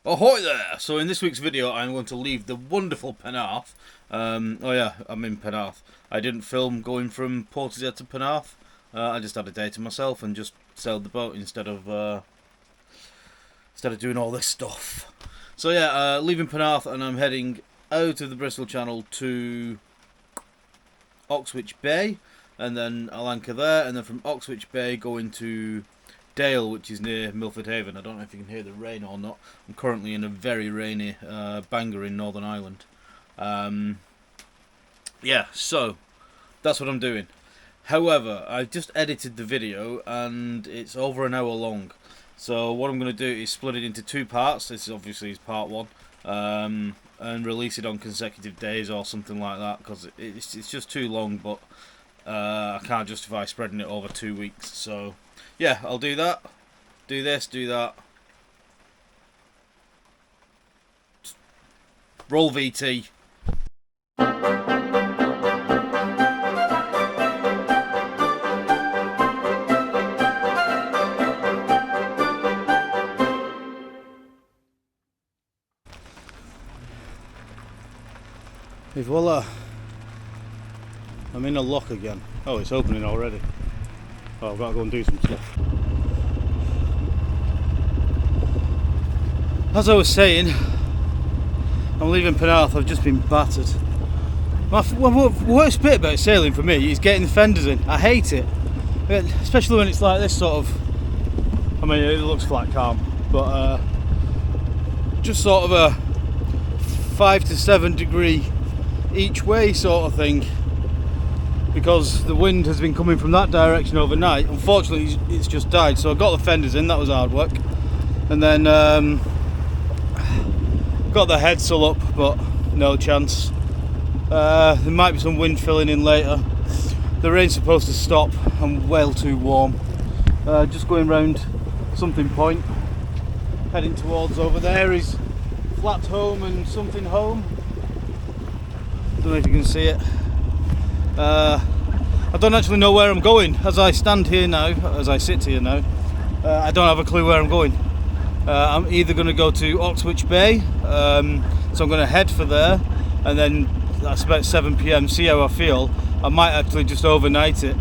Ahoy there! So in this week's video I'm going to leave the wonderful Penarth. Oh yeah, I'm in Penarth. I didn't film going from Portishead to Penarth. I just had a day to myself and just sailed the boat instead of doing all this stuff. So yeah, leaving Penarth and I'm heading out of the Bristol Channel to Oxwich Bay, and then I'll anchor there, and then from Oxwich Bay going to Dale, which is near Milford Haven. I don't know if you can hear the rain or not. I'm currently in a very rainy Bangor in Northern Ireland. Yeah, so that's what I'm doing. However, I've just edited the video and it's over an hour long. So what I'm going to do is split it into two parts. This is obviously part one, and release it on consecutive days or something like that, because it's just too long. But I can't justify spreading it over 2 weeks. So yeah, I'll do that. Do this, do that. Roll VT. Et voila. I'm in a lock again. Oh, it's opening already. Oh, I've got to go and do some stuff. As I was saying, I'm leaving Penarth. I've just been battered. My worst bit about sailing for me is getting the fenders in. I hate it, especially when it's like this sort of. I mean, it looks flat calm, but just sort of a 5 to 7 degree each way sort of thing, because the wind has been coming from that direction overnight. Unfortunately, it's just died, so I got the fenders in. That was hard work, and then got the headsail up, but no chance. There might be some wind filling in later. The rain's supposed to stop. I'm well too warm. Just going round Something Point, heading towards over there is Flat Home and Something Home. Don't know if you can see it. I don't actually know where I'm going as I stand here now, as I sit here now. I don't have a clue where I'm going. I'm either going to go to Oxwich Bay, so I'm going to head for there, and then that's about 7 PM, see how I feel. I might actually just overnight it,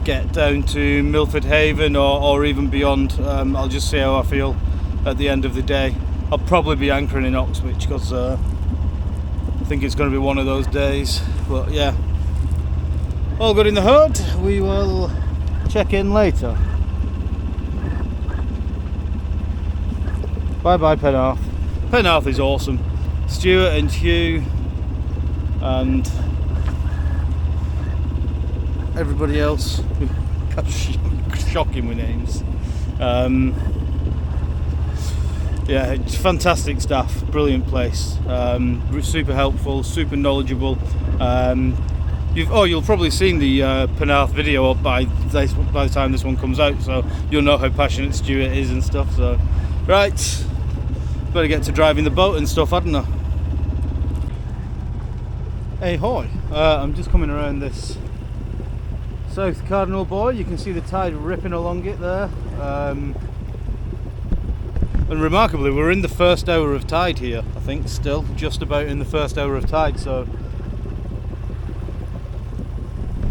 get down to Milford Haven or even beyond. I'll just see how I feel at the end of the day. I'll probably be anchoring in Oxwich because I think it's going to be one of those days. But yeah, all good in the hood. We will check in later. Bye bye Penarth. Penarth is awesome. Stuart and Hugh and everybody else. Shocking with names. Yeah, it's fantastic staff, brilliant place, super helpful, super knowledgeable. You'll probably seen the Penarth video by the time this one comes out, so you'll know how passionate Stuart is and stuff. So, right, better get to driving the boat and stuff, hadn't I? Hey, hoy! I'm just coming around this South Cardinal Buoy. You can see the tide ripping along it there. And remarkably, we're in the first hour of tide here, I think, still just about in the first hour of tide. So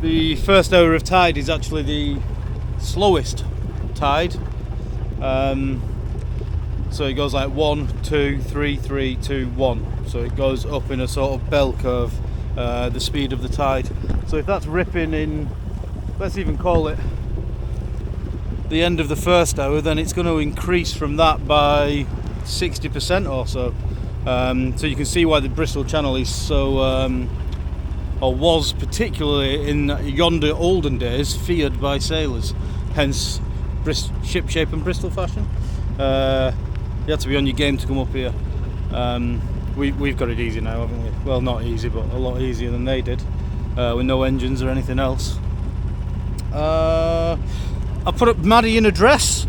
the first hour of tide is actually the slowest tide. So it goes like 1, 2, 3, 3, 2, 1. So it goes up in a sort of bell curve, the speed of the tide. So if that's ripping in, let's even call it the end of the first hour, then it's going to increase from that by 60% or so. So you can see why the Bristol Channel is so, or was particularly in yonder olden days, feared by sailors. Hence, ship shape and Bristol fashion. You have to be on your game to come up here. We've got it easy now, haven't we? Well, not easy, but a lot easier than they did, with no engines or anything else. I put up Maddie in a dress.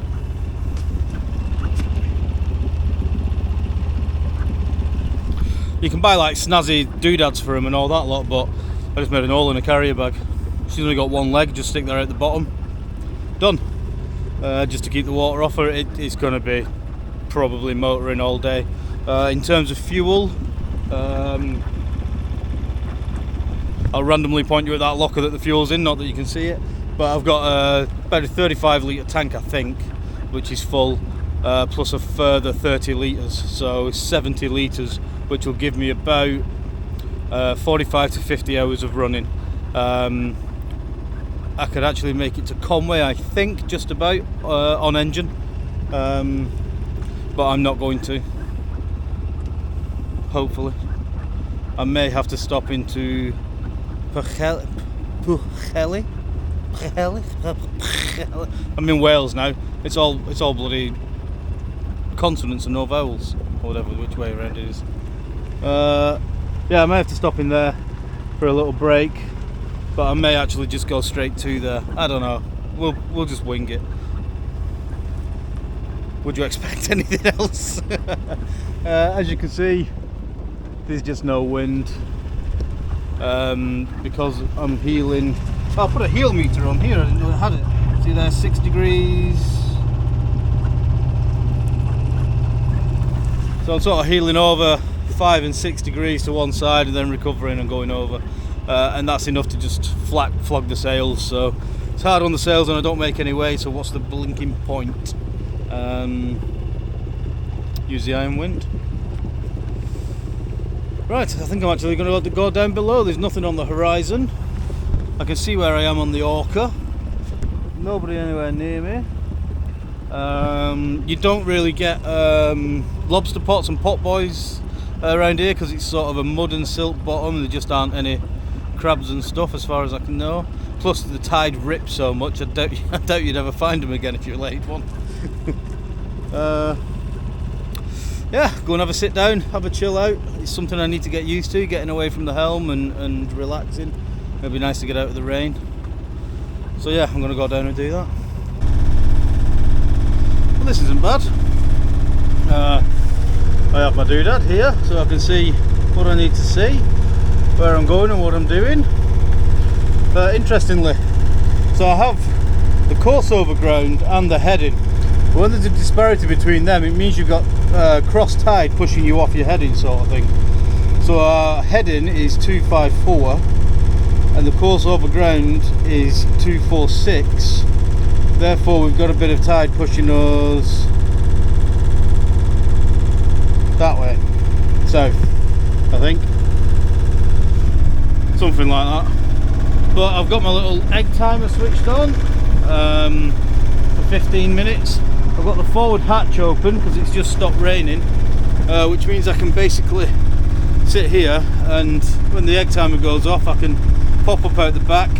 You can buy like snazzy doodads for him and all that lot, but I just made an hole in a carrier bag. She's only got one leg, just stick that at the bottom. Done. Just to keep the water off her. It's going to be probably motoring all day. In terms of fuel, I'll randomly point you at that locker that the fuel's in, not that you can see it, but I've got about a 35 litre tank, I think, which is full, plus a further 30 litres, so 70 litres, which will give me about 45 to 50 hours of running. I could actually make it to Conway, I think, just about, on engine, but I'm not going to, hopefully. I may have to stop into Pwllheli. I'm in Wales now. It's all bloody consonants and no vowels, or whatever, which way around it is. Yeah, I may have to stop in there for a little break, but I may actually just go straight to there. I don't know. We'll just wing it. Would you expect anything else? As you can see, there's just no wind. Because I'm heeling. I'll put a heel meter on here. I didn't know I had it. See there, 6 degrees. So I'm sort of heeling over 5 and 6 degrees to one side and then recovering and going over. And that's enough to just flog the sails. So it's hard on the sails and I don't make any way, so what's the blinking point? Use the iron wind. Right, I think I'm actually going to have to go down below. There's nothing on the horizon. I can see where I am on the Orca. Nobody anywhere near me. You don't really get lobster pots and pot boys around here because it's sort of a mud and silt bottom. There just aren't any crabs and stuff as far as I can know. Plus the tide rips so much, I doubt you'd ever find them again if you laid one. Yeah, go and have a sit down, have a chill out. It's something I need to get used to, getting away from the helm and relaxing. It'll be nice to get out of the rain. So yeah, I'm going to go down and do that. Well, this isn't bad. I have my doodad here, so I can see what I need to see, where I'm going and what I'm doing. Interestingly, so I have the course overground and the heading. When there's a disparity between them, it means you've got cross tide pushing you off your heading, sort of thing. So our heading is 254 and the course overground is 246. Therefore we've got a bit of tide pushing us that way, south, I think, something like that. But I've got my little egg timer switched on for 15 minutes. I've got the forward hatch open because it's just stopped raining, which means I can basically sit here, and when the egg timer goes off I can pop up out the back,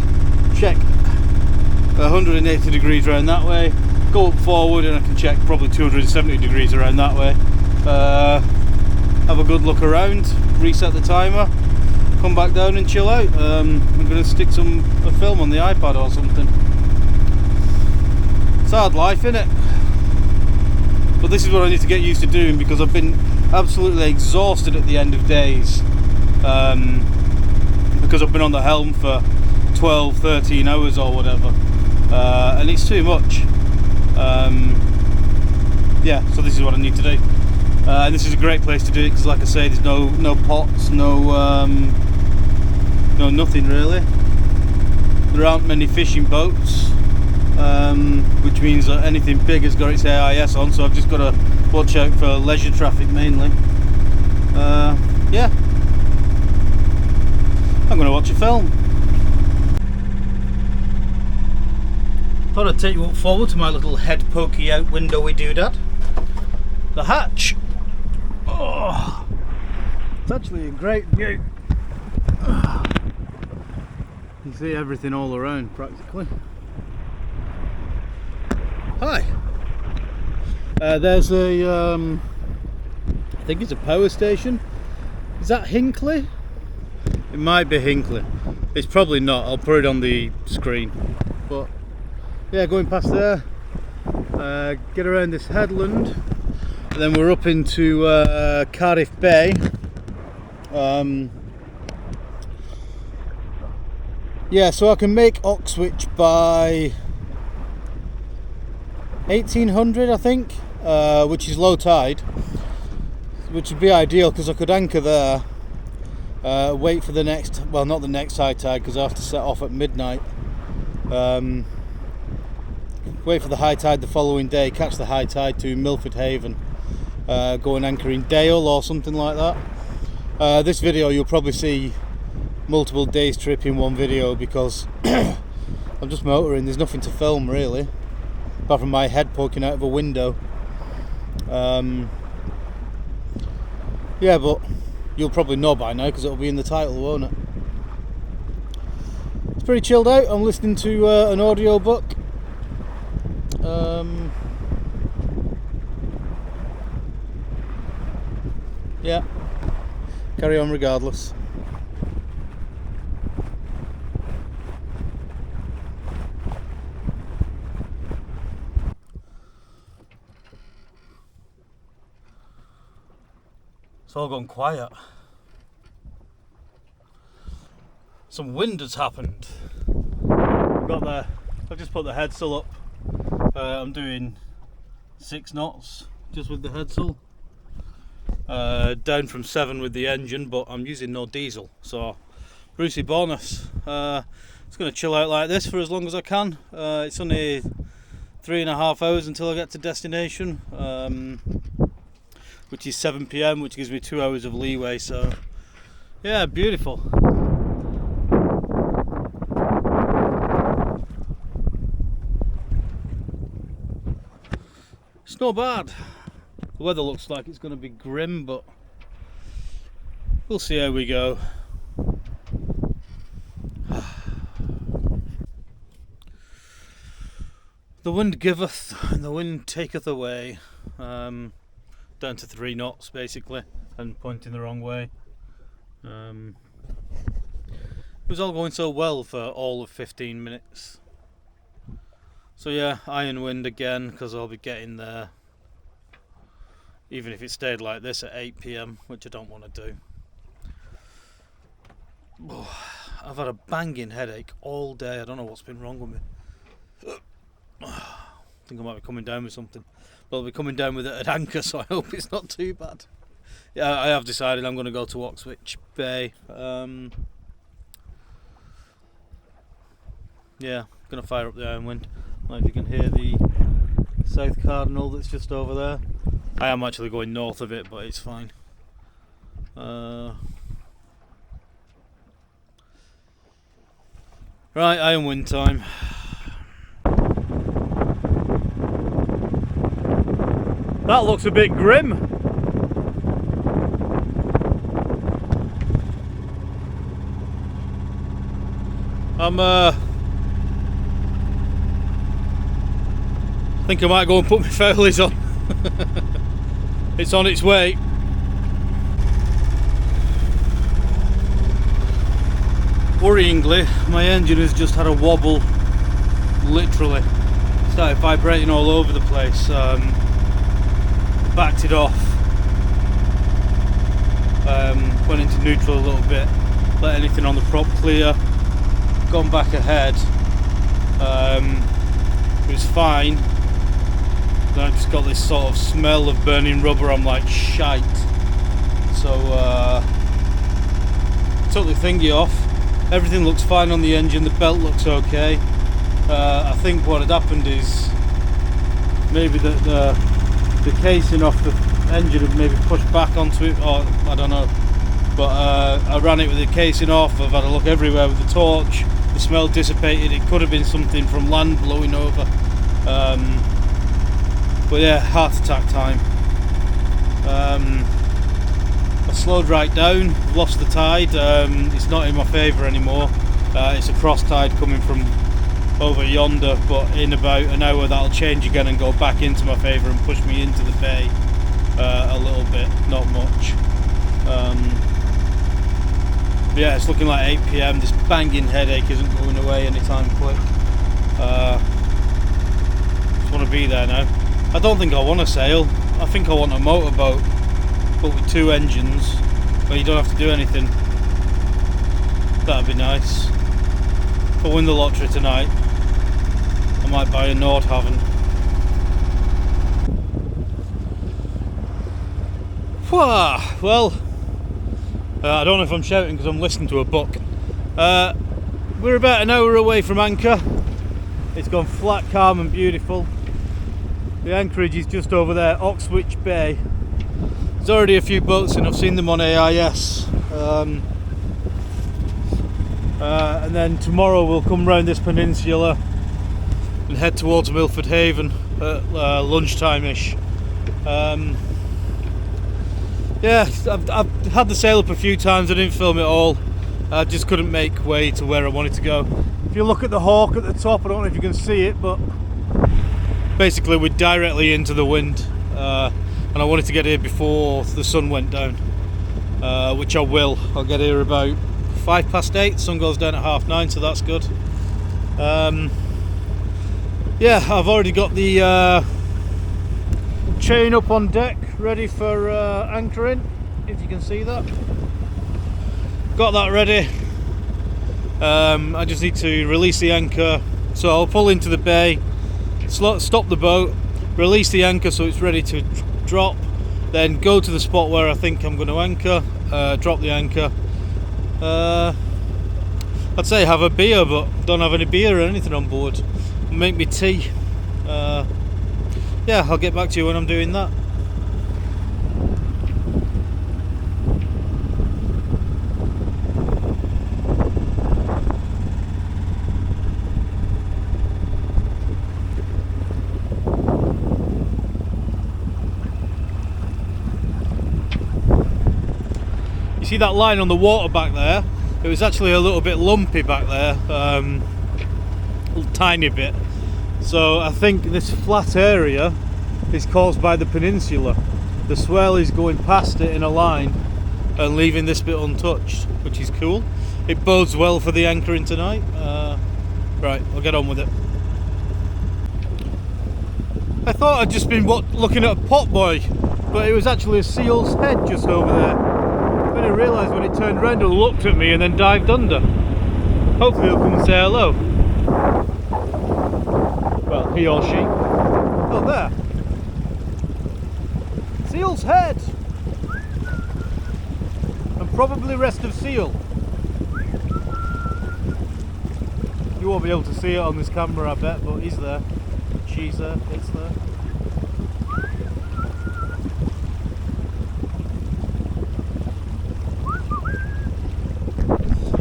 check 180 degrees around that way, go up forward and I can check probably 270 degrees around that way, have a good look around, reset the timer, come back down and chill out. I'm going to stick a film on the iPad or something. It's hard life, innit? But this is what I need to get used to doing because I've been absolutely exhausted at the end of days, because I've been on the helm for 12, 13 hours or whatever, and it's too much. Yeah, so this is what I need to do, and this is a great place to do it because, like I say, there's no pots, no nothing really. There aren't many fishing boats. Which means that anything big has got its AIS on, so I've just got to watch out for leisure traffic mainly. Yeah, I'm going to watch a film. Thought I'd take you up forward to my little head pokey out windowy doodad. The hatch. Oh, it's actually a great view. You see everything all around practically. Hi. There's a, I think it's a power station. Is that Hinkley? It might be Hinkley. It's probably not. I'll put it on the screen. But yeah, going past there, get around this headland, and then we're up into Cardiff Bay. Yeah, so I can make Oxwich by 1800, I think. which is low tide, which would be ideal because I could anchor there, wait for the next, well, not the next high tide because I have to set off at midnight, wait for the high tide the following day, catch the high tide to Milford Haven, go and anchor in Dale or something like that. This video you'll probably see multiple days trip in one video because I'm just motoring, there's nothing to film really, apart from my head poking out of a window. Yeah, but you'll probably know by now because it'll be in the title, won't it? It's pretty chilled out. I'm listening to an audio book. Yeah, carry on regardless. It's all gone quiet. Some wind has happened. I've just put the headsail up. I'm doing 6 knots just with the headsail. Down from 7 with the engine, but I'm using no diesel. So, Brucey bonus. It's going to chill out like this for as long as I can. It's only 3.5 hours until I get to destination. Which is 7 PM, which gives me 2 hours of leeway, so yeah, beautiful. It's not bad. The weather looks like it's going to be grim, but we'll see how we go. The wind giveth and the wind taketh away. Down to 3 knots basically, and pointing the wrong way. It was all going so well for all of 15 minutes. So yeah, iron wind again, because I'll be getting there, even if it stayed like this, at 8 PM, which I don't want to do. Oh, I've had a banging headache all day. I don't know what's been wrong with me. I think I might be coming down with something. Well, I'll be coming down with it at anchor, so I hope it's not too bad. Yeah, I have decided I'm going to go to Oxwich Bay. Yeah, going to fire up the iron wind. I don't know if you can hear the South Cardinal that's just over there. I am actually going north of it, but it's fine. Right, iron wind time. That looks a bit grim. I think I might go and put my fairlies on. It's on its way. Worryingly, my engine has just had a wobble. Literally started vibrating all over the place. Backed it off, went into neutral a little bit, let anything on the prop clear, gone back ahead. It was fine. Then I just got this sort of smell of burning rubber. I'm like, shite. So took the thingy off. Everything looks fine on the engine. The belt looks okay. I think what had happened is maybe the casing off the engine had maybe pushed back onto it, or I don't know, but I ran it with the casing off. I've had a look everywhere with the torch. The smell dissipated. It could have been something from land blowing over, but yeah, heart attack time. I slowed right down, lost the tide. It's not in my favour anymore. It's a cross tide coming from over yonder, but in about an hour that'll change again and go back into my favour and push me into the bay a little bit, not much. But yeah, it's looking like 8 PM. This banging headache isn't going away anytime quick. Just want to be there now. I don't think I want to sail. I think I want a motorboat, but with 2 engines where you don't have to do anything. That'd be nice. If I win the lottery tonight, I might buy a Nordhaven. Well, I don't know if I'm shouting because I'm listening to a book. We're about an hour away from anchor. It's gone flat, calm and beautiful. The anchorage is just over there, Oxwich Bay. There's already a few boats and I've seen them on AIS. And then tomorrow we'll come round this peninsula and head towards Milford Haven at lunchtime-ish. Yeah, I've had the sail up a few times. I didn't film it all. I just couldn't make way to where I wanted to go. If you look at the hawk at the top, I don't know if you can see it, but basically we're directly into the wind, and I wanted to get here before the sun went down, which I will. I'll get here about 8:05. Sun goes down at 9:30, so that's good. Yeah, I've already got the chain up on deck ready for anchoring, if you can see that. Got that ready. I just need to release the anchor, so I'll pull into the bay, stop the boat, release the anchor so it's ready to drop, then go to the spot where I think I'm going to anchor, drop the anchor. I'd say have a beer, but don't have any beer or anything on board. Make me tea. Yeah, I'll get back to you when I'm doing that. You see that line on the water back there? It was actually a little bit lumpy back there, a tiny bit. So I think this flat area is caused by the peninsula. The swell is going past it in a line and leaving this bit untouched, which is cool. It bodes well for the anchoring tonight. Right, I'll get on with it. I thought I'd just been looking at a potboy, but it was actually a seal's head just over there. Then I realised when it turned around and looked at me and then dived under. Hopefully he'll come and say hello. Well, he or she. Oh, there. Seal's head! And probably rest of seal. You won't be able to see it on this camera, I bet, but he's there. She's there, it's there.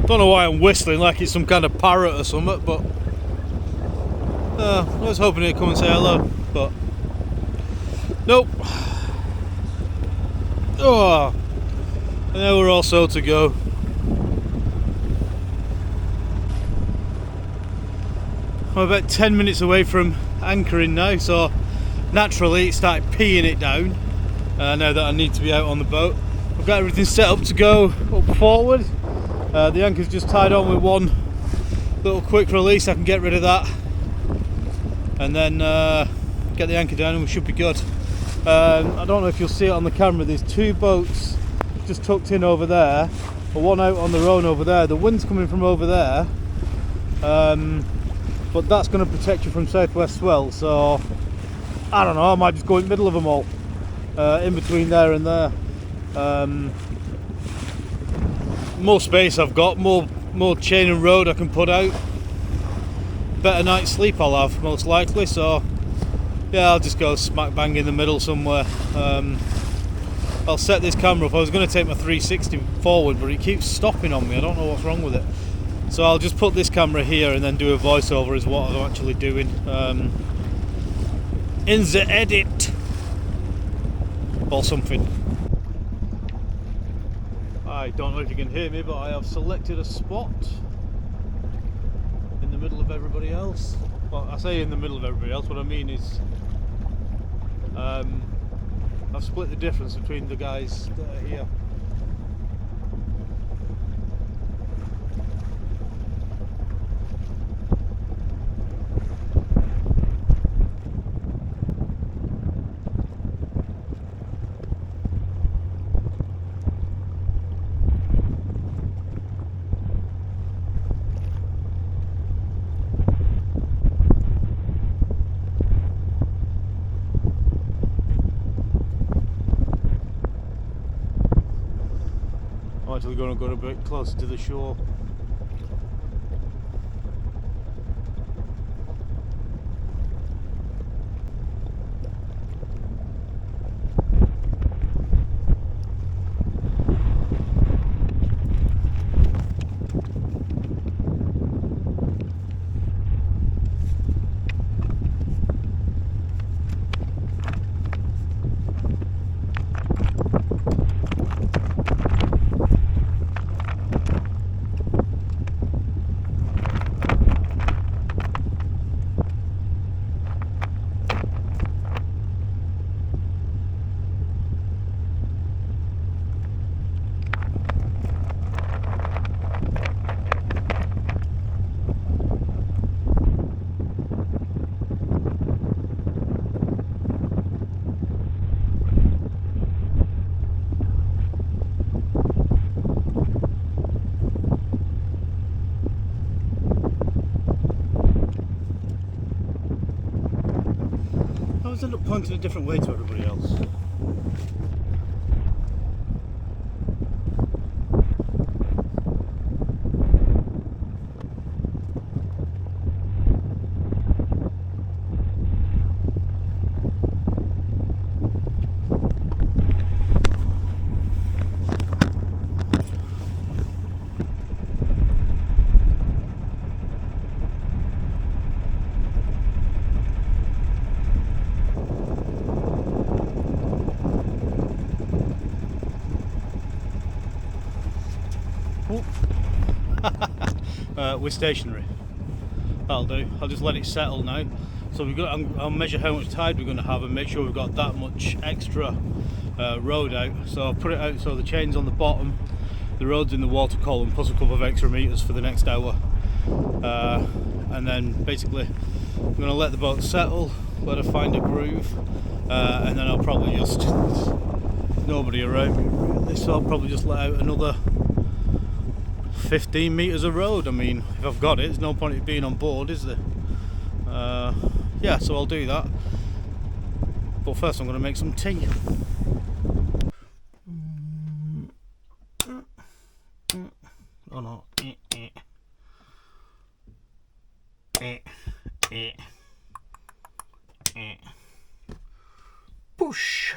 Don't know why I'm whistling like it's some kind of parrot or something, but I was hoping he'd come and say hello, but nope. Oh, and now we're all so to go. I'm about 10 minutes away from anchoring now, so naturally it started peeing it down now that I need to be out on the boat. I've got everything set up to go up forward. The anchor's just tied on with one little quick release. I can get rid of that and then get the anchor down and we should be good. I don't know if you'll see it on the camera, there's two boats just tucked in over there, but one out on their own over there. The wind's coming from over there, but that's going to protect you from southwest swell, so I don't know, I might just go in the middle of them all, in between there and there. More space I've got, more chain and road I can put out, better night's sleep I'll have most likely, so yeah, I'll just go smack bang in the middle somewhere. I'll set this camera up. I was going to take my 360 forward, but it keeps stopping on me. I don't know what's wrong with it, so I'll just put this camera here and then do a voiceover is what I'm actually doing in the edit or something. I don't know if you can hear me, but I have selected a spot in the middle of everybody else. Well, I say in the middle of everybody else, what I mean is I've split the difference between the guys that are here. actually going to go a bit closer to the shore. I always end up pointing a different way to everybody else. We're stationary. That'll do. I'll just let it settle now. So I'll measure how much tide we're going to have and make sure we've got that much extra road out. So I'll put it out so the chain's on the bottom, the road's in the water column, plus a couple of extra meters for the next hour. And then basically I'm going to let the boat settle, let her find a groove, and then I'll probably just, nobody around me really, so I'll probably just let out another 15 meters of road. I mean, if I've got it, there's no point in being on board, is there? Yeah, so I'll do that. But first I'm going to make some tea. Oh no. Push.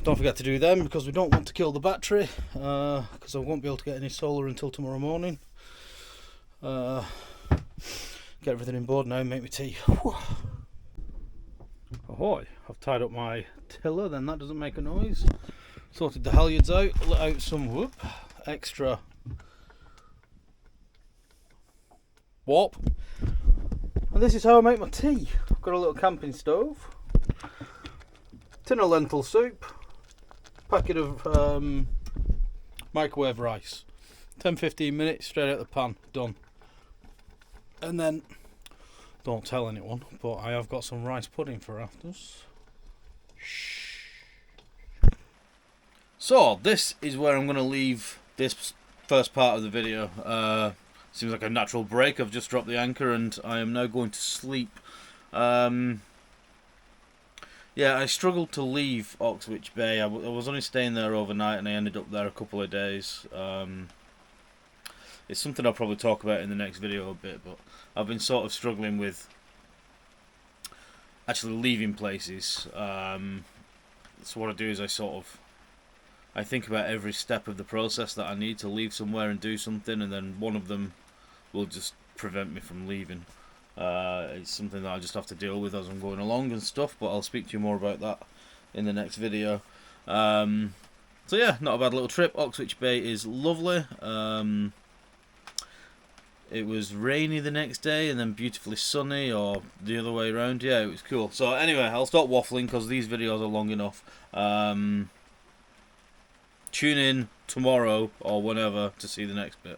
Don't forget to do them because we don't want to kill the battery, because I won't be able to get any solar until tomorrow morning. Get everything in board now and make me tea. Ahoy! I've tied up my tiller, then that doesn't make a noise. Sorted the halyards out, let out some extra warp. And this is how I make my tea. I've got a little camping stove, tin of lentil soup, packet of microwave rice, 10-15 minutes straight out the pan, done. And then, don't tell anyone, but I have got some rice pudding for afters. Shh. So this is where I'm going to leave this first part of the video. Seems like a natural break. I've just dropped the anchor and I am now going to sleep. Yeah, I struggled to leave Oxwich Bay. I was only staying there overnight and I ended up there a couple of days. It's something I'll probably talk about in the next video a bit, but I've been sort of struggling with actually leaving places. So what I do is I think about every step of the process that I need to leave somewhere and do something, and then one of them will just prevent me from leaving. It's something that I just have to deal with as I'm going along and stuff, but I'll speak to you more about that in the next video. So yeah, not a bad little trip. Oxwich Bay is lovely. It was rainy the next day and then beautifully sunny, or the other way around. Yeah, it was cool. So anyway, I'll stop waffling because these videos are long enough. Tune in tomorrow or whenever to see the next bit.